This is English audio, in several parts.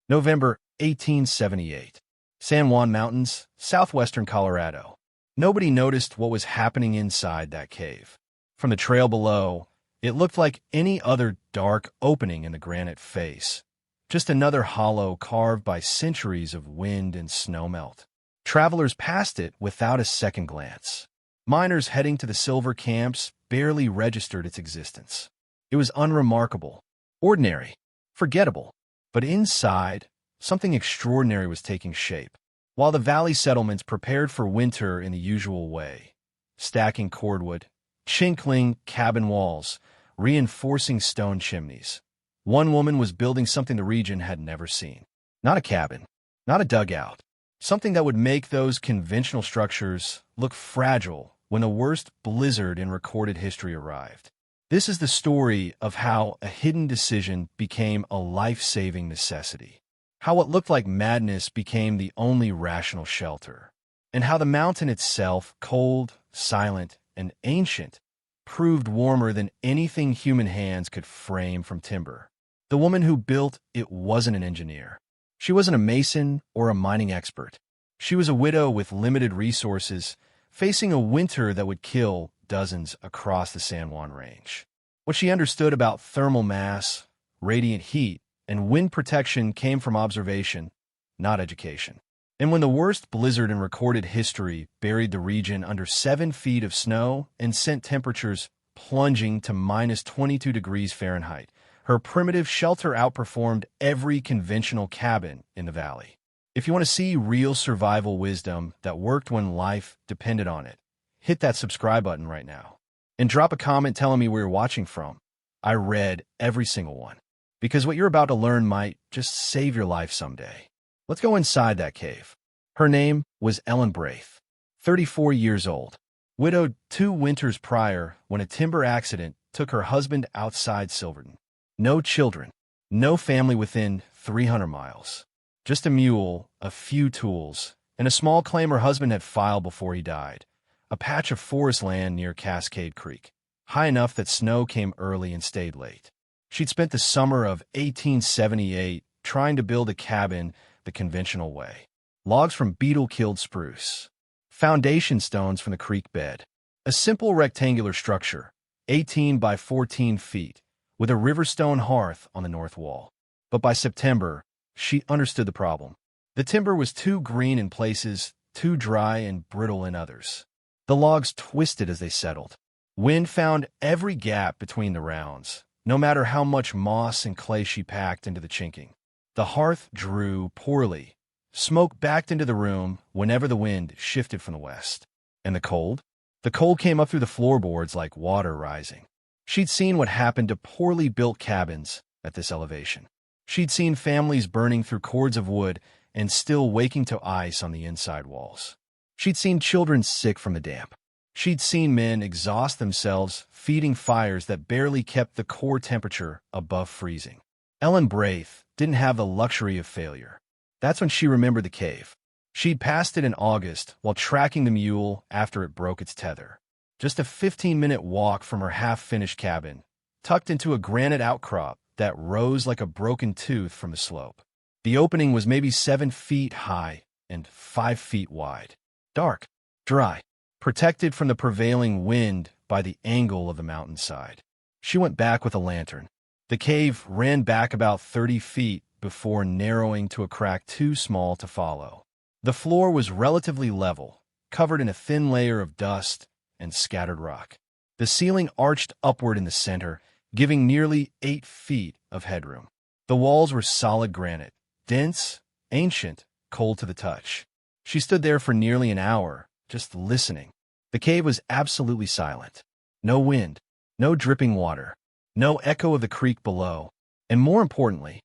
November 1878. San Juan Mountains, southwestern Colorado. Nobody noticed what was happening inside that cave. From the trail below, it looked like any other dark opening in the granite face. Just another hollow carved by centuries of wind and snowmelt. Travelers passed it without a second glance. Miners heading to the silver camps barely registered its existence. It was unremarkable, ordinary, forgettable. But inside, something extraordinary was taking shape. While the valley settlements prepared for winter in the usual way, stacking cordwood, chinkling cabin walls, reinforcing stone chimneys, one woman was building something the region had never seen. Not a cabin, not a dugout, something that would make those conventional structures look fragile when the worst blizzard in recorded history arrived. This is the story of how a hidden decision became a life-saving necessity, how what looked like madness became the only rational shelter, and how the mountain itself, cold, silent, and ancient, proved warmer than anything human hands could frame from timber. The woman who built it wasn't an engineer. She wasn't a mason or a mining expert. She was a widow with limited resources, facing a winter that would kill dozens across the San Juan Range. What she understood about thermal mass, radiant heat, and wind protection came from observation, not education. And when the worst blizzard in recorded history buried the region under 7 feet of snow and sent temperatures plunging to minus 22 degrees Fahrenheit, her primitive shelter outperformed every conventional cabin in the valley. If you want to see real survival wisdom that worked when life depended on it, hit that subscribe button right now. And drop a comment telling me where you're watching from. I read every single one, because what you're about to learn might just save your life someday. Let's go inside that cave. Her name was Ellen Braith, 34 years old, widowed 2 winters prior when a timber accident took her husband outside Silverton. No children, no family within 300 miles. Just a mule, a few tools, and a small claim her husband had filed before he died. A patch of forest land near Cascade Creek, high enough that snow came early and stayed late. She'd spent the summer of 1878 trying to build a cabin the conventional way. Logs from beetle-killed spruce. Foundation stones from the creek bed. A simple rectangular structure, 18 by 14 feet, with a riverstone hearth on the north wall. But by September, she understood the problem. The timber was too green in places, too dry and brittle in others. The logs twisted as they settled. Wind found every gap between the rounds, no matter how much moss and clay she packed into the chinking. The hearth drew poorly. Smoke backed into the room whenever the wind shifted from the west. And the cold? The cold came up through the floorboards like water rising. She'd seen what happened to poorly built cabins at this elevation. She'd seen families burning through cords of wood and still waking to ice on the inside walls. She'd seen children sick from the damp. She'd seen men exhaust themselves feeding fires that barely kept the core temperature above freezing. Ellen Braith didn't have the luxury of failure. That's when she remembered the cave. She'd passed it in August while tracking the mule after it broke its tether. Just a 15-minute walk from her half-finished cabin, tucked into a granite outcrop that rose like a broken tooth from the slope. The opening was maybe 7 feet high and 5 feet wide. Dark, dry, protected from the prevailing wind by the angle of the mountainside. She went back with a lantern. The cave ran back about 30 feet before narrowing to a crack too small to follow. The floor was relatively level, covered in a thin layer of dust and scattered rock. The ceiling arched upward in the center, giving nearly 8 feet of headroom. The walls were solid granite, dense, ancient, cold to the touch. She stood there for nearly an hour, just listening. The cave was absolutely silent. No wind, no dripping water, no echo of the creek below, and more importantly,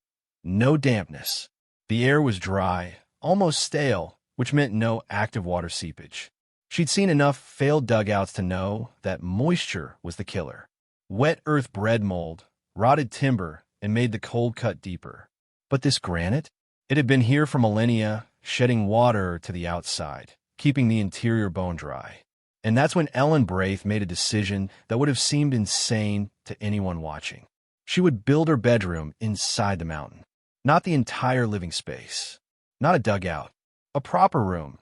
no dampness. The air was dry, almost stale, which meant no active water seepage. She'd seen enough failed dugouts to know that moisture was the killer. Wet earth bred mold, rotted timber, and made the cold cut deeper. But this granite? It had been here for millennia, shedding water to the outside, keeping the interior bone dry. And that's when Ellen Braith made a decision that would have seemed insane to anyone watching. She would build her bedroom inside the mountain. Not the entire living space. Not a dugout. A proper room.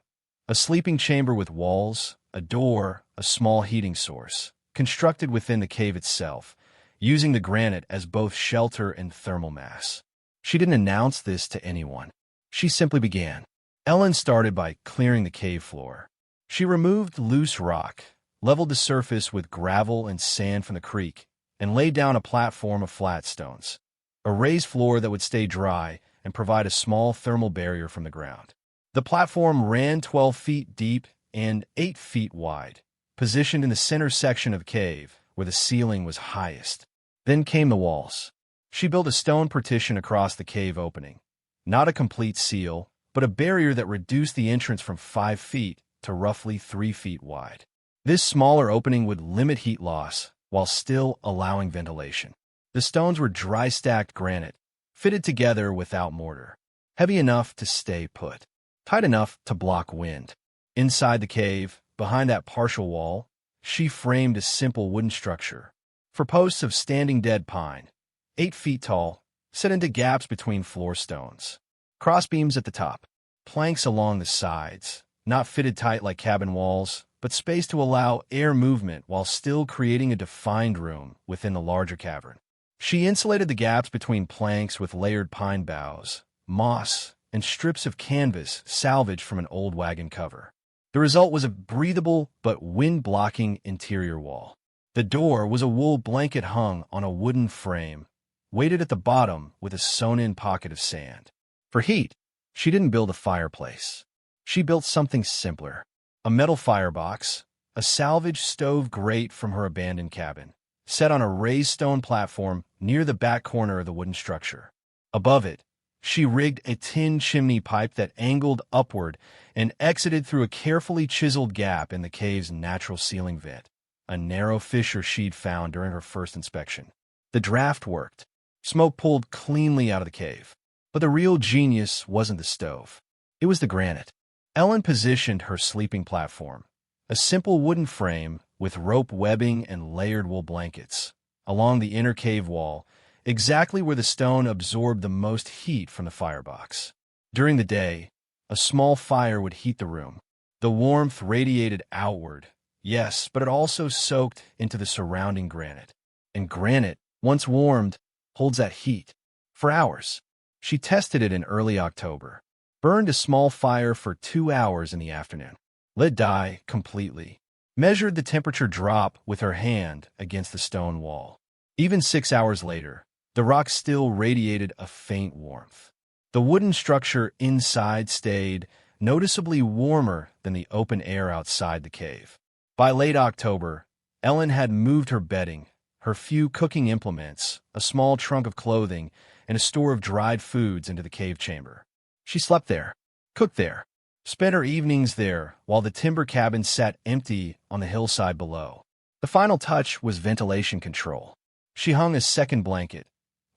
A sleeping chamber with walls, a door, a small heating source, constructed within the cave itself, using the granite as both shelter and thermal mass. She didn't announce this to anyone. She simply began. Ellen started by clearing the cave floor. She removed loose rock, leveled the surface with gravel and sand from the creek, and laid down a platform of flat stones, a raised floor that would stay dry and provide a small thermal barrier from the ground. The platform ran 12 feet deep and 8 feet wide, positioned in the center section of the cave, where the ceiling was highest. Then came the walls. She built a stone partition across the cave opening. Not a complete seal, but a barrier that reduced the entrance from 5 feet to roughly 3 feet wide. This smaller opening would limit heat loss while still allowing ventilation. The stones were dry-stacked granite, fitted together without mortar, heavy enough to stay put, tight enough to block wind. Inside the cave, behind that partial wall, she framed a simple wooden structure. For posts of standing dead pine, 8 feet tall, set into gaps between floor stones. Crossbeams at the top, planks along the sides, not fitted tight like cabin walls, but spaced to allow air movement while still creating a defined room within the larger cavern. She insulated the gaps between planks with layered pine boughs, moss, and strips of canvas salvaged from an old wagon cover. The result was a breathable but wind-blocking interior wall. The door was a wool blanket hung on a wooden frame, weighted at the bottom with a sewn-in pocket of sand. For heat, she didn't build a fireplace. She built something simpler. A metal firebox, a salvaged stove grate from her abandoned cabin, set on a raised stone platform near the back corner of the wooden structure. Above it, she rigged a tin chimney pipe that angled upward and exited through a carefully chiseled gap in the cave's natural ceiling vent, a narrow fissure she'd found during her first inspection. The draft worked. Smoke pulled cleanly out of the cave. But the real genius wasn't the stove. It was the granite. Ellen positioned her sleeping platform, a simple wooden frame with rope webbing and layered wool blankets, along the inner cave wall, exactly where the stone absorbed the most heat from the firebox. During the day, a small fire would heat the room. The warmth radiated outward, yes, but it also soaked into the surrounding granite. And granite, once warmed, holds that heat for hours. She tested it in early October, burned a small fire for 2 hours in the afternoon, let die completely, measured the temperature drop with her hand against the stone wall. Even 6 hours later, the rock still radiated a faint warmth. The wooden structure inside stayed noticeably warmer than the open air outside the cave. By late October, Ellen had moved her bedding, her few cooking implements, a small trunk of clothing, and a store of dried foods into the cave chamber. She slept there, cooked there, spent her evenings there while the timber cabin sat empty on the hillside below. The final touch was ventilation control. She hung a second blanket,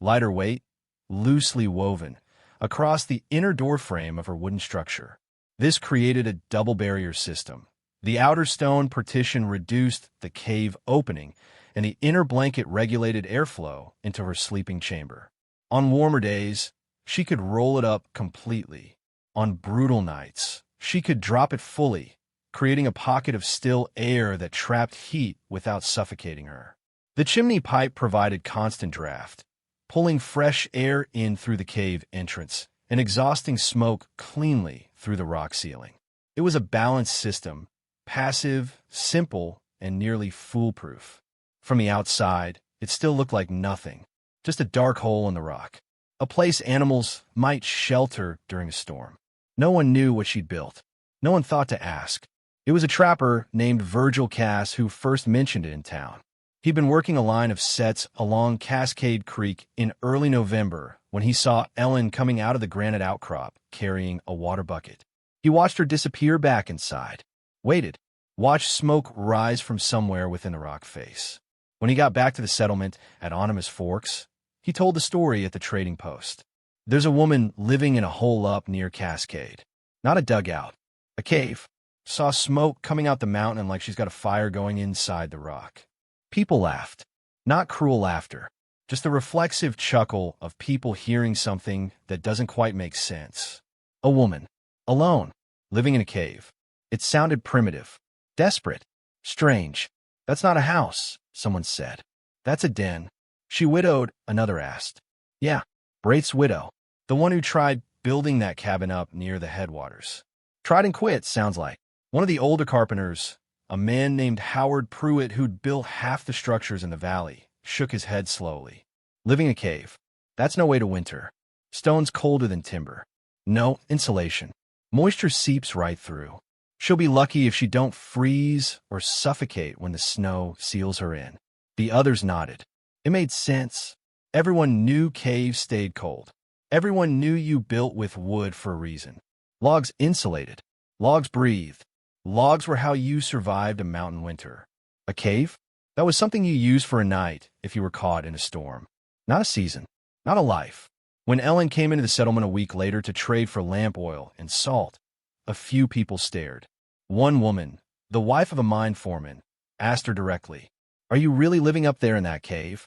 lighter weight, loosely woven, across the inner doorframe of her wooden structure. This created a double barrier system. The outer stone partition reduced the cave opening, and the inner blanket regulated airflow into her sleeping chamber. On warmer days, she could roll it up completely. On brutal nights, she could drop it fully, creating a pocket of still air that trapped heat without suffocating her. The chimney pipe provided constant draft, pulling fresh air in through the cave entrance and exhausting smoke cleanly through the rock ceiling. It was a balanced system, passive, simple, and nearly foolproof. From the outside, it still looked like nothing, just a dark hole in the rock, a place animals might shelter during a storm. No one knew what she'd built. No one thought to ask. It was a trapper named Virgil Cass who first mentioned it in town. He'd been working a line of sets along Cascade Creek in early November when he saw Ellen coming out of the granite outcrop carrying a water bucket. He watched her disappear back inside, waited, watched smoke rise from somewhere within the rock face. When he got back to the settlement at Onimus Forks, he told the story at the trading post. There's a woman living in a hole up near Cascade. Not a dugout, a cave. Saw smoke coming out the mountain like she's got a fire going inside the rock. People laughed. Not cruel laughter. just the reflexive chuckle of people hearing something that doesn't quite make sense. A woman, alone, living in a cave. It sounded primitive, desperate, strange. That's not a house, someone said. That's a den. She widowed, another asked. Yeah, Braith's widow, the one who tried building that cabin up near the headwaters. Tried and quit, sounds like. One of the older carpenters, a man named Howard Pruitt who'd built half the structures in the valley, shook his head slowly. Living in a cave. That's no way to winter. Stone's colder than timber. No insulation. Moisture seeps right through. She'll be lucky if she don't freeze or suffocate when the snow seals her in. The others nodded. It made sense. Everyone knew caves stayed cold. Everyone knew you built with wood for a reason. Logs insulated. Logs breathed. Logs were how you survived a mountain winter. A cave? That was something you used for a night if you were caught in a storm. Not a season. Not a life. When Ellen came into the settlement a week later to trade for lamp oil and salt, a few people stared. One woman, the wife of a mine foreman, asked her directly, "Are you really living up there in that cave?"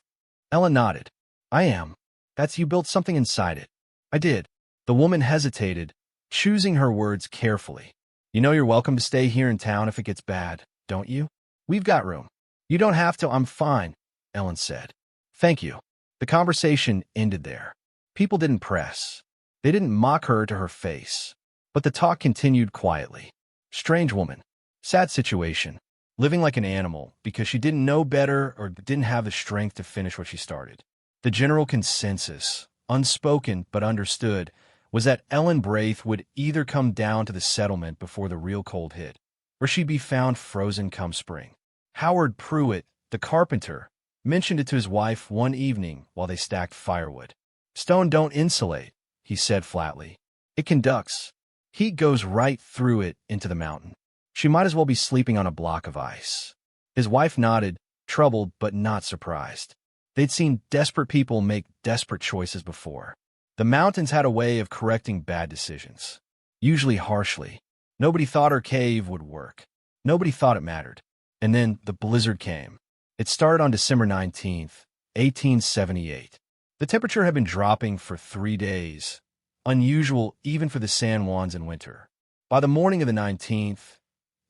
Ellen nodded. "I am. That's you built something inside it." "I did." The woman hesitated, choosing her words carefully. "You know you're welcome to stay here in town if it gets bad, don't you? We've got room." "You don't have to, I'm fine," Ellen said. "Thank you." The conversation ended there. People didn't press. They didn't mock her to her face. But the talk continued quietly. Strange woman. Sad situation. Living like an animal because she didn't know better or didn't have the strength to finish what she started. The general consensus, unspoken but understood, was that Ellen Braith would either come down to the settlement before the real cold hit, or she'd be found frozen come spring. Howard Pruitt, the carpenter, mentioned it to his wife one evening while they stacked firewood. "Stone don't insulate," he said flatly. "It conducts. Heat goes right through it into the mountain. She might as well be sleeping on a block of ice." His wife nodded, troubled but not surprised. They'd seen desperate people make desperate choices before. The mountains had a way of correcting bad decisions, usually harshly. Nobody thought her cave would work. Nobody thought it mattered. And then the blizzard came. It started on December 19th, 1878. The temperature had been dropping for 3 days, unusual even for the San Juans in winter. By the morning of the 19th,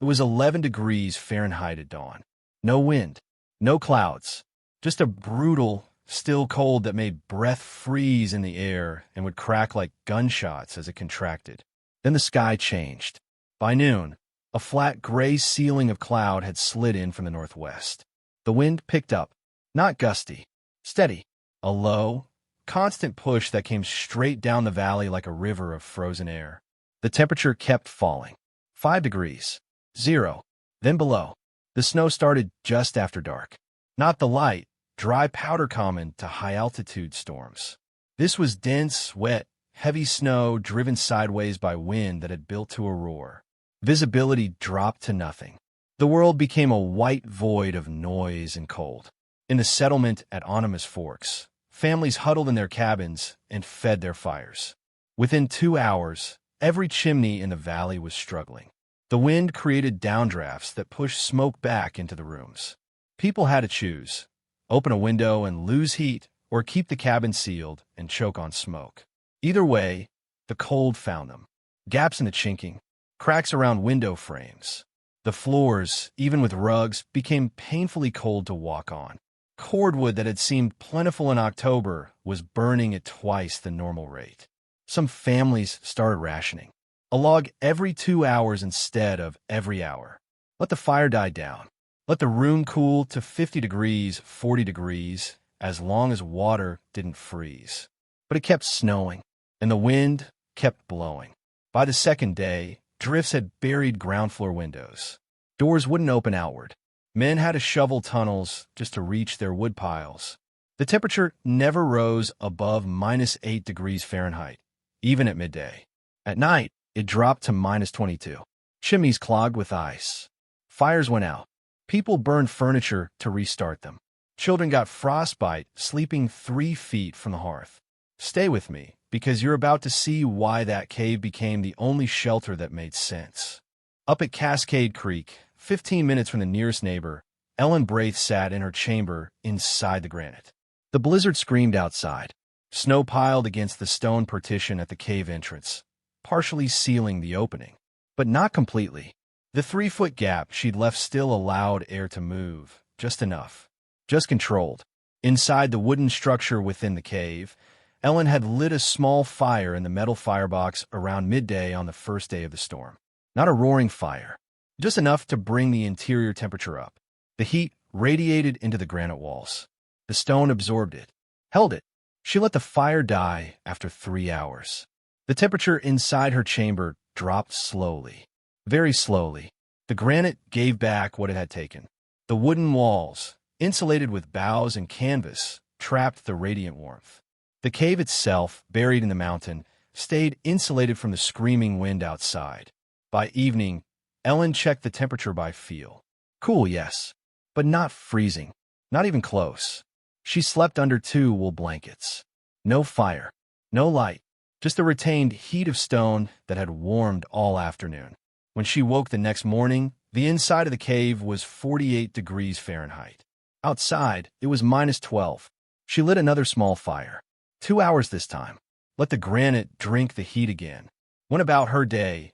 it was 11 degrees Fahrenheit at dawn. No wind, no clouds, just a brutal, still cold that made breath freeze in the air and would crack like gunshots as it contracted. Then the sky changed. By noon, a flat gray ceiling of cloud had slid in from the northwest. The wind picked up, not gusty, steady, a low, constant push that came straight down the valley like a river of frozen air. The temperature kept falling. 5 degrees, 0, then below. The snow started just after dark. Not the light, dry powder common to high-altitude storms. This was dense, wet, heavy snow driven sideways by wind that had built to a roar. Visibility dropped to nothing. The world became a white void of noise and cold. In the settlement at Onimus Forks, families huddled in their cabins and fed their fires. Within 2 hours, every chimney in the valley was struggling. The wind created downdrafts that pushed smoke back into the rooms. People had to choose: open a window and lose heat, or keep the cabin sealed and choke on smoke. Either way, the cold found them. Gaps in the chinking, cracks around window frames. The floors, even with rugs, became painfully cold to walk on. Cordwood that had seemed plentiful in October was burning at twice the normal rate. Some families started rationing. A log every 2 hours instead of every hour. Let the fire die down. Let the room cool to 50 degrees, 40 degrees, as long as water didn't freeze. But it kept snowing, and the wind kept blowing. By the second day, drifts had buried ground floor windows. Doors wouldn't open outward. Men had to shovel tunnels just to reach their wood piles. The temperature never rose above -8 degrees Fahrenheit, even at midday. At night, it dropped to -22. Chimneys clogged with ice. Fires went out. People burned furniture to restart them. Children got frostbite sleeping 3 feet from the hearth. Stay with me, because you're about to see why that cave became the only shelter that made sense. Up at Cascade Creek, 15 minutes from the nearest neighbor, Ellen Braith sat in her chamber inside the granite. The blizzard screamed outside. Snow piled against the stone partition at the cave entrance, partially sealing the opening. But not completely. The 3-foot gap she'd left still allowed air to move, just enough. Just controlled. Inside the wooden structure within the cave, Ellen had lit a small fire in the metal firebox around midday on the first day of the storm. Not a roaring fire, just enough to bring the interior temperature up. The heat radiated into the granite walls. The stone absorbed it, held it. She let the fire die after 3 hours. The temperature inside her chamber dropped slowly, very slowly. The granite gave back what it had taken. The wooden walls, insulated with boughs and canvas, trapped the radiant warmth. The cave itself, buried in the mountain, stayed insulated from the screaming wind outside. By evening, Ellen checked the temperature by feel. Cool, yes, but not freezing, not even close. She slept under 2 wool blankets. No fire, no light, just the retained heat of stone that had warmed all afternoon. When she woke the next morning, the inside of the cave was 48 degrees Fahrenheit. Outside, it was -12. She lit another small fire. 2 hours this time. Let the granite drink the heat again. Went about her day,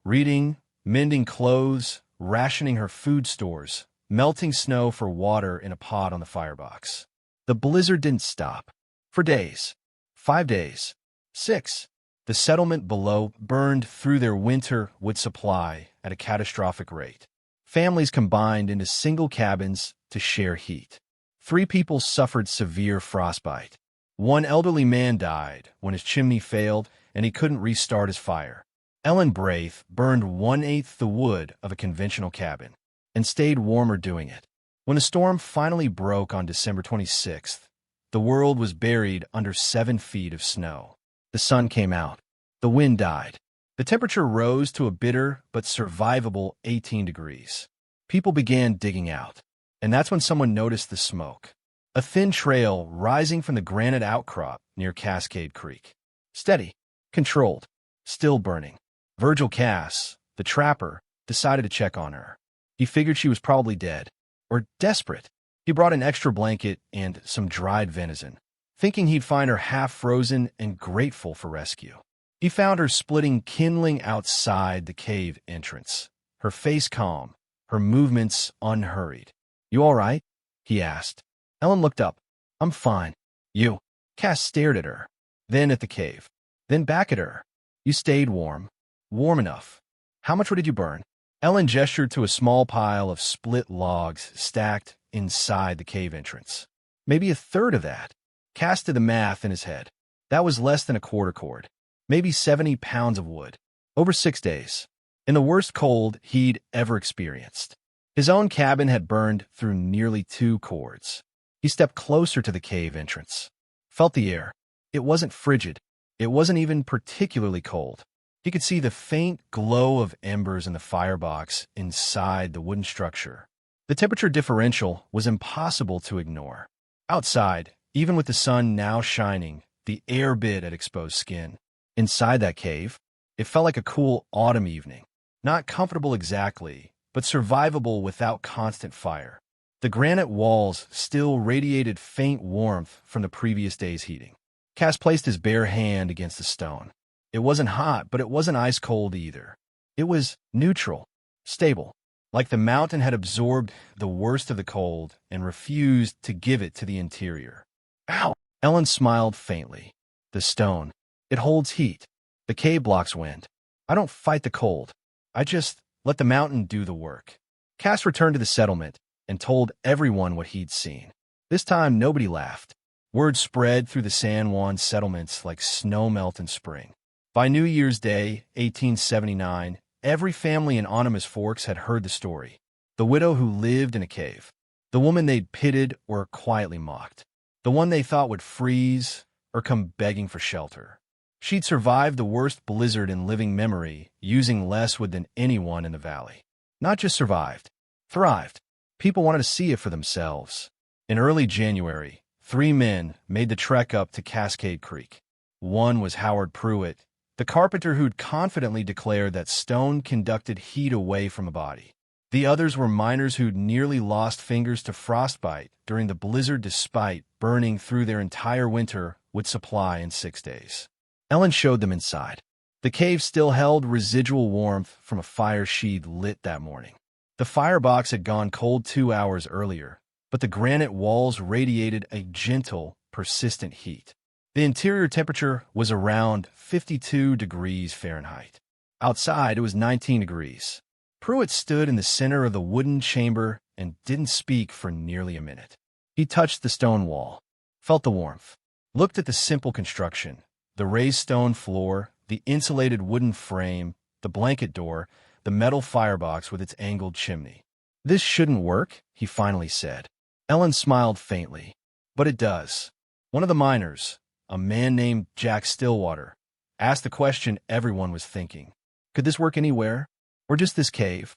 reading, mending clothes, rationing her food stores, melting snow for water in a pot on the firebox. The blizzard didn't stop. For days. 5 days. 6. The settlement below burned through their winter wood supply at a catastrophic rate. Families combined into single cabins to share heat. 3 people suffered severe frostbite. 1 elderly man died when his chimney failed and he couldn't restart his fire. Ellen Braith burned 1/8 the wood of a conventional cabin and stayed warmer doing it. When the storm finally broke on December 26th, the world was buried under 7 feet of snow. The sun came out. The wind died. The temperature rose to a bitter but survivable 18 degrees. People began digging out, and that's when someone noticed the smoke. A thin trail rising from the granite outcrop near Cascade Creek. Steady, controlled, still burning. Virgil Cass, the trapper, decided to check on her. He figured she was probably dead, or desperate. He brought an extra blanket and some dried venison, thinking he'd find her half-frozen and grateful for rescue. He found her splitting kindling outside the cave entrance, her face calm, her movements unhurried. "You all right?" he asked. Ellen looked up. "I'm fine." "You?" Cass stared at her, then at the cave, then back at her. "You stayed warm. Warm enough. How much did you burn?" Ellen gestured to a small pile of split logs stacked inside the cave entrance. "Maybe a third of that." Cass did the math in his head. That was less than a quarter cord. Maybe 70 pounds of wood. Over 6 days. In the worst cold he'd ever experienced. His own cabin had burned through nearly 2 cords. He stepped closer to the cave entrance. Felt the air. It wasn't frigid. It wasn't even particularly cold. He could see the faint glow of embers in the firebox inside the wooden structure. The temperature differential was impossible to ignore. Outside, even with the sun now shining, the air bit at exposed skin. Inside that cave, it felt like a cool autumn evening. Not comfortable exactly, but survivable without constant fire. The granite walls still radiated faint warmth from the previous day's heating. Cass placed his bare hand against the stone. It wasn't hot, but it wasn't ice cold either. It was neutral, stable, like the mountain had absorbed the worst of the cold and refused to give it to the interior. "Ow!" Ellen smiled faintly. "The stone. It holds heat. The cave blocks wind. I don't fight the cold. I just let the mountain do the work." Cass returned to the settlement and told everyone what he'd seen. This time, nobody laughed. Word spread through the San Juan settlements like snow melt in spring. By New Year's Day, 1879, every family in Onimus Forks had heard the story. The widow who lived in a cave. The woman they'd pitied or quietly mocked. The one they thought would freeze or come begging for shelter. She'd survived the worst blizzard in living memory, using less wood than anyone in the valley. Not just survived, thrived. People wanted to see it for themselves. In early January, 3 men made the trek up to Cascade Creek. One was Howard Pruitt, the carpenter who'd confidently declared that stone conducted heat away from a body. The others were miners who'd nearly lost fingers to frostbite during the blizzard despite burning through their entire winter wood supply in 6 days. Ellen showed them inside. The cave still held residual warmth from a fire she'd lit that morning. The firebox had gone cold 2 hours earlier, but the granite walls radiated a gentle, persistent heat. The interior temperature was around 52 degrees Fahrenheit. Outside, it was 19 degrees. Pruitt stood in the center of the wooden chamber and didn't speak for nearly a minute. He touched the stone wall, felt the warmth, looked at the simple construction, the raised stone floor, the insulated wooden frame, the blanket door, the metal firebox with its angled chimney. "This shouldn't work," he finally said. Ellen smiled faintly. "But it does." One of the miners, a man named Jack Stillwater, asked the question everyone was thinking. Could this work anywhere? Or just this cave?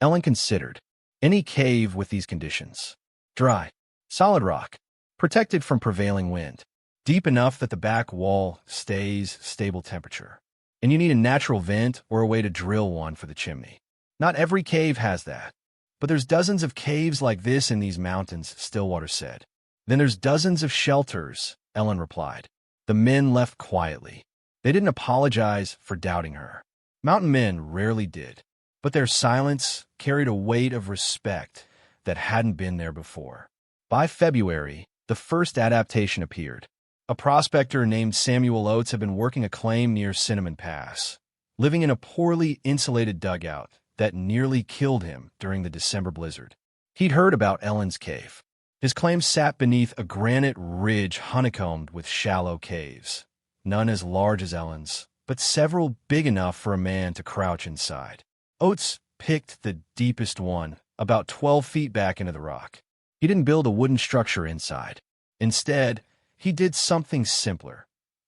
Ellen considered. Any cave with these conditions. Dry, solid rock, protected from prevailing wind, deep enough that the back wall stays stable temperature. And you need a natural vent or a way to drill one for the chimney. Not every cave has that. But there's dozens of caves like this in these mountains, Stillwater said. Then there's dozens of shelters, Ellen replied. The men left quietly. They didn't apologize for doubting her. Mountain men rarely did. But their silence carried a weight of respect that hadn't been there before. By February, the first adaptation appeared. A prospector named Samuel Oates had been working a claim near Cinnamon Pass, living in a poorly insulated dugout that nearly killed him during the December blizzard. He'd heard about Ellen's cave. His claim sat beneath a granite ridge honeycombed with shallow caves, none as large as Ellen's, but several big enough for a man to crouch inside. Oates picked the deepest one, about 12 feet back into the rock. He didn't build a wooden structure inside. Instead, he did something simpler.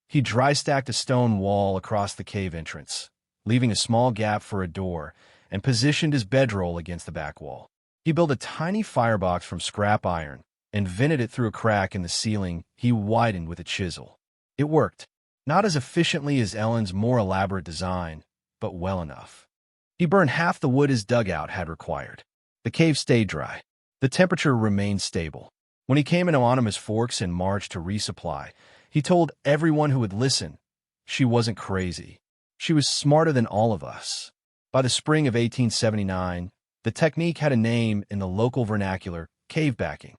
He dry-stacked a stone wall across the cave entrance, leaving a small gap for a door, and positioned his bedroll against the back wall. He built a tiny firebox from scrap iron and vented it through a crack in the ceiling he widened with a chisel. It worked, not as efficiently as Ellen's more elaborate design, but well enough. He burned half the wood his dugout had required. The cave stayed dry. The temperature remained stable. When he came into Anonymous Forks in March to resupply, he told everyone who would listen, she wasn't crazy. She was smarter than all of us. By the spring of 1879, the technique had a name in the local vernacular, cave backing.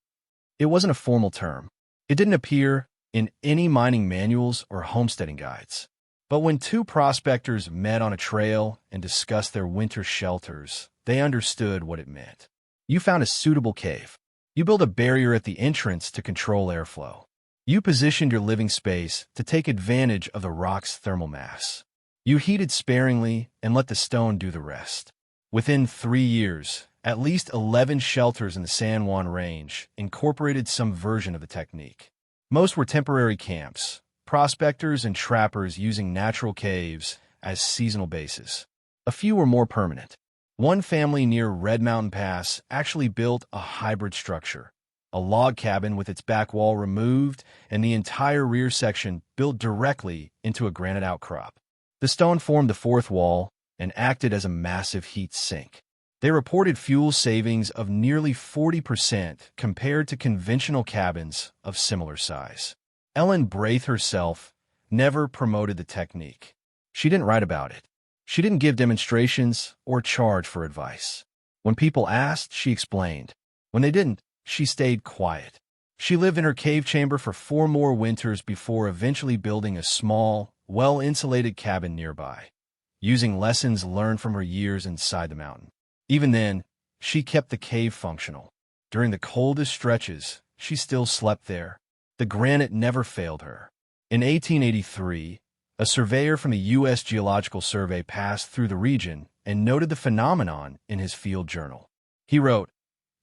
It wasn't a formal term. It didn't appear in any mining manuals or homesteading guides. But when two prospectors met on a trail and discussed their winter shelters, they understood what it meant. You found a suitable cave. You built a barrier at the entrance to control airflow. You positioned your living space to take advantage of the rock's thermal mass. You heated sparingly and let the stone do the rest. Within 3 years, at least 11 shelters in the San Juan Range incorporated some version of the technique. Most were temporary camps, prospectors and trappers using natural caves as seasonal bases. A few were more permanent. One family near Red Mountain Pass actually built a hybrid structure, a log cabin with its back wall removed and the entire rear section built directly into a granite outcrop. The stone formed the fourth wall and acted as a massive heat sink. They reported fuel savings of nearly 40% compared to conventional cabins of similar size. Ellen Braith herself never promoted the technique. She didn't write about it. She didn't give demonstrations or charge for advice. When people asked, she explained. When they didn't, she stayed quiet. She lived in her cave chamber for 4 more winters before eventually building a small, well-insulated cabin nearby, using lessons learned from her years inside the mountain. Even then, she kept the cave functional. During the coldest stretches, she still slept there. The granite never failed her. In 1883, a surveyor from the U.S. Geological Survey passed through the region and noted the phenomenon in his field journal. He wrote,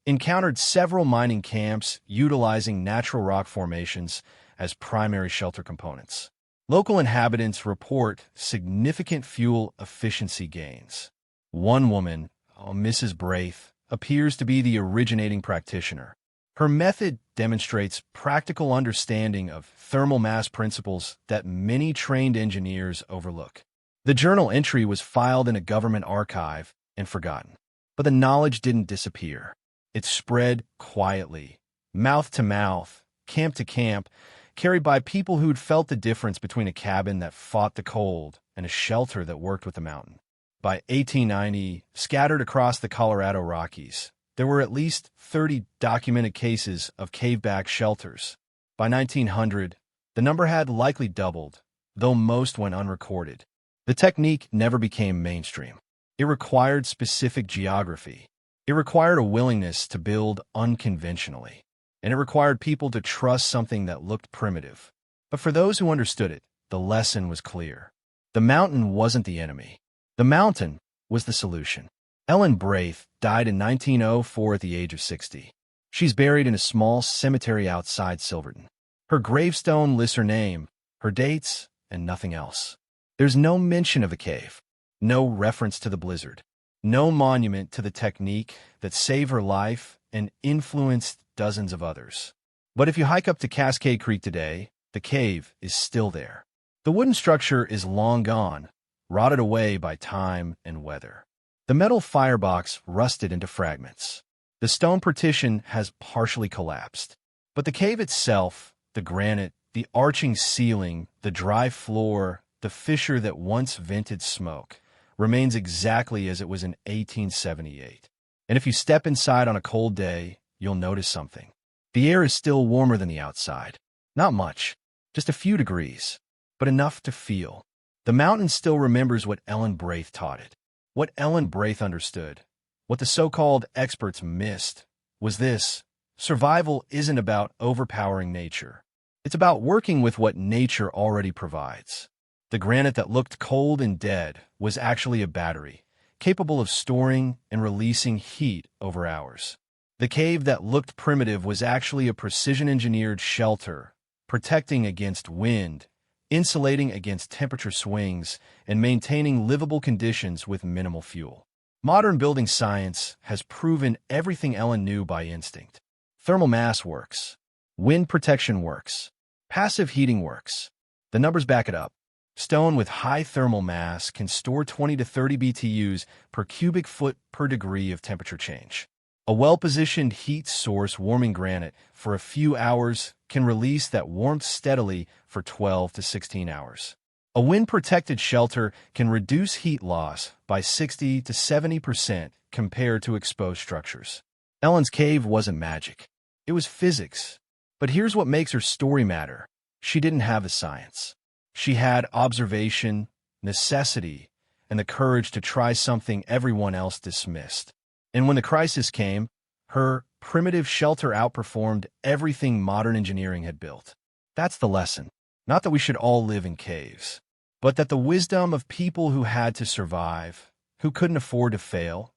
"Encountered several mining camps utilizing natural rock formations as primary shelter components. Local inhabitants report significant fuel efficiency gains. One woman, Mrs. Braith, appears to be the originating practitioner. Her method demonstrates practical understanding of thermal mass principles that many trained engineers overlook." The journal entry was filed in a government archive and forgotten. But the knowledge didn't disappear. It spread quietly, mouth to mouth, camp to camp, carried by people who'd felt the difference between a cabin that fought the cold and a shelter that worked with the mountain. By 1890, scattered across the Colorado Rockies, there were at least 30 documented cases of cave-back shelters. By 1900, the number had likely doubled, though most went unrecorded. The technique never became mainstream. It required specific geography. It required a willingness to build unconventionally. And it required people to trust something that looked primitive. But for those who understood it, the lesson was clear. The mountain wasn't the enemy. The mountain was the solution. Ellen Braith died in 1904 at the age of 60. She's buried in a small cemetery outside Silverton. Her gravestone lists her name, her dates, and nothing else. There's no mention of the cave, no reference to the blizzard, no monument to the technique that saved her life and influenced dozens of others. But if you hike up to Cascade Creek today, the cave is still there. The wooden structure is long gone, rotted away by time and weather. The metal firebox rusted into fragments. The stone partition has partially collapsed. But the cave itself, the granite, the arching ceiling, the dry floor, the fissure that once vented smoke, remains exactly as it was in 1878. And if you step inside on a cold day, you'll notice something. The air is still warmer than the outside. Not much, just a few degrees, but enough to feel. The mountain still remembers what Ellen Braith taught it. What Ellen Braith understood, what the so-called experts missed, was this: survival isn't about overpowering nature. It's about working with what nature already provides. The granite that looked cold and dead was actually a battery, capable of storing and releasing heat over hours. The cave that looked primitive was actually a precision-engineered shelter, protecting against wind, insulating against temperature swings, and maintaining livable conditions with minimal fuel. Modern building science has proven everything Ellen knew by instinct. Thermal mass works. Wind protection works. Passive heating works. The numbers back it up. Stone with high thermal mass can store 20 to 30 BTUs per cubic foot per degree of temperature change. A well-positioned heat source warming granite for a few hours can release that warmth steadily for 12 to 16 hours. A wind-protected shelter can reduce heat loss by 60 to 70% compared to exposed structures. Ellen's cave wasn't magic. It was physics. But here's what makes her story matter. She didn't have the science. She had observation, necessity, and the courage to try something everyone else dismissed. And when the crisis came, her primitive shelter outperformed everything modern engineering had built. That's the lesson. Not that we should all live in caves, but that the wisdom of people who had to survive, who couldn't afford to fail,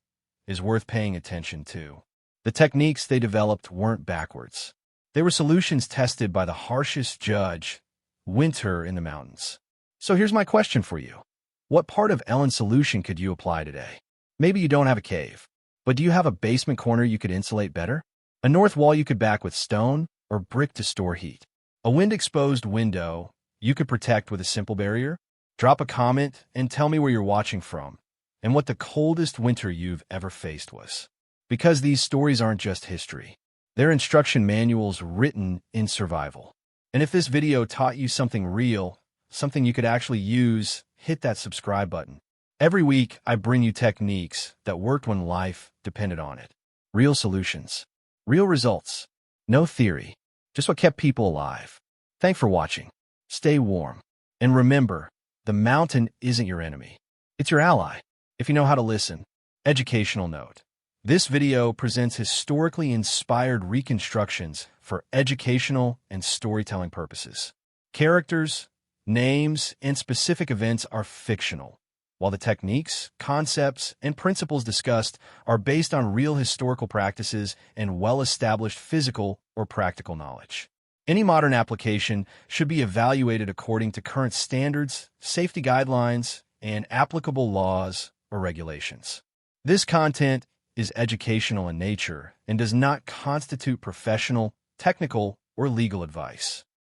is worth paying attention to. The techniques they developed weren't backwards. They were solutions tested by the harshest judge, winter in the mountains. So here's my question for you. What part of Ellen's solution could you apply today? Maybe you don't have a cave, but do you have a basement corner you could insulate better? A north wall you could back with stone or brick to store heat? A wind-exposed window you could protect with a simple barrier? Drop a comment and tell me where you're watching from and what the coldest winter you've ever faced was. Because these stories aren't just history. They're instruction manuals written in survival. And if this video taught you something real, something you could actually use, hit that subscribe button. Every week, I bring you techniques that worked when life depended on it. Real solutions. Real results. No theory. Just what kept people alive. Thanks for watching. Stay warm. And remember, the mountain isn't your enemy. It's your ally, if you know how to listen. Educational note. This video presents historically inspired reconstructions for educational and storytelling purposes. Characters, names, and specific events are fictional, while the techniques, concepts, and principles discussed are based on real historical practices and well-established physical or practical knowledge. Any modern application should be evaluated according to current standards, safety guidelines, and applicable laws or regulations. This content is educational in nature and does not constitute professional, technical, or legal advice.